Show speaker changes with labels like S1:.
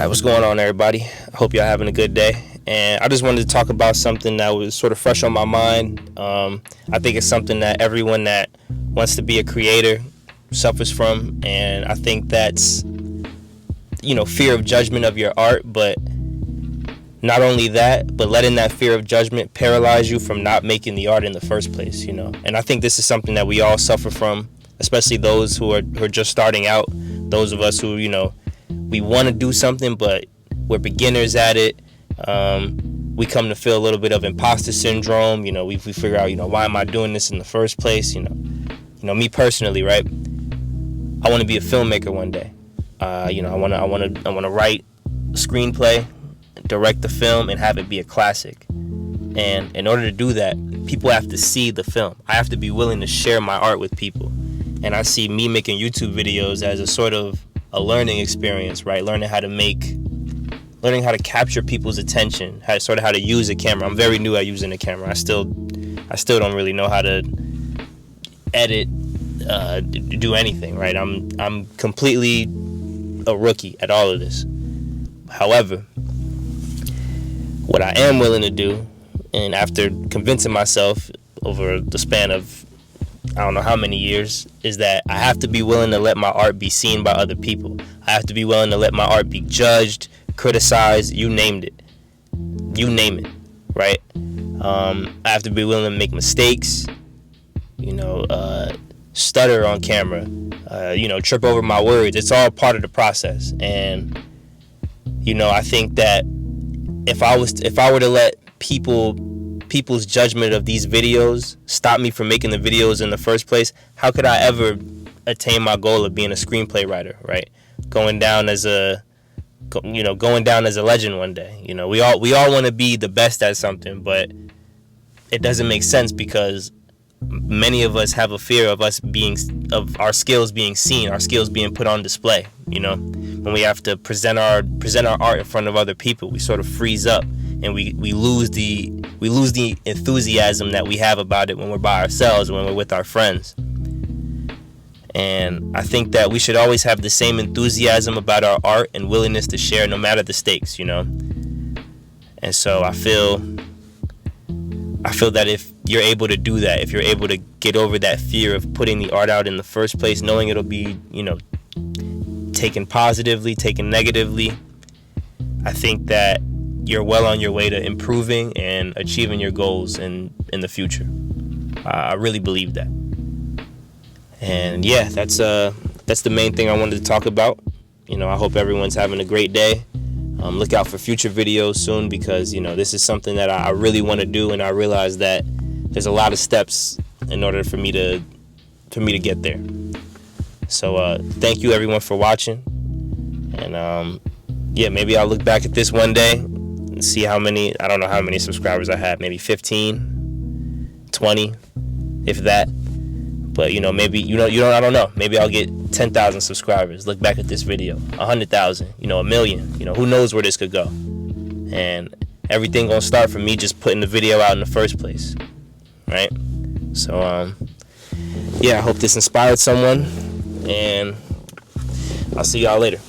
S1: Alright, what's going on, everybody? I hope y'all having a good day. And I just wanted to talk about something that was sort of fresh on my mind. I think it's something that everyone that wants to be a creator suffers from, and I think that's, fear of judgment of your art. But not only that, but letting that fear of judgment paralyze you from not making the art in the first place. And I think this is something that we all suffer from, especially those who are just starting out. Those of us who we want to do something, but we're beginners at it. We come to feel a little bit of imposter syndrome. We figure out, why am I doing this in the first place? Me personally, right? I want to be a filmmaker one day. I want to write a screenplay, direct the film, and have it be a classic. And in order to do that, people have to see the film. I have to be willing to share my art with people. And I see me making YouTube videos as a sort of a learning experience, right? Learning how to capture people's attention, how to use a camera. I'm very new at using a camera. I still don't really know how to edit, do anything, right? I'm completely a rookie at all of this. However, what I am willing to do, and after convincing myself over the span of I don't know how many years, is that I have to be willing to let my art be seen by other people. I have to be willing to let my art be judged, criticized, you name it, right? I have to be willing to make mistakes, stutter on camera, trip over my words. It's all part of the process. And I think that if I were to let people's judgment of these videos stop me from making the videos in the first place, how could I ever attain my goal of being a screenplay writer, right? Going down as a legend one day. We all want to be the best at something, but it doesn't make sense because many of us have a fear of our skills being seen, our skills being put on display. When we have to present our art in front of other people, we sort of freeze up, and we lose the enthusiasm that we have about it when we're by ourselves, when we're with our friends. And I think that we should always have the same enthusiasm about our art and willingness to share no matter the stakes, And so I feel that if you're able to do that, if you're able to get over that fear of putting the art out in the first place, knowing it'll be, taken positively, taken negatively, I think that you're well on your way to improving and achieving your goals in the future. I really believe that. And yeah, that's the main thing I wanted to talk about. I hope everyone's having a great day. Look out for future videos soon, because this is something that I really want to do, and I realize that there's a lot of steps in order for me to get there. So thank you everyone for watching, and maybe I'll look back at this one day and see I don't know how many subscribers I have, maybe 15, 20, if that. But maybe I don't know. Maybe I'll get 10,000 subscribers. Look back at this video, 100,000, a million. Who knows where this could go? And everything gonna start from me just putting the video out in the first place, right? So I hope this inspired someone, and I'll see y'all later.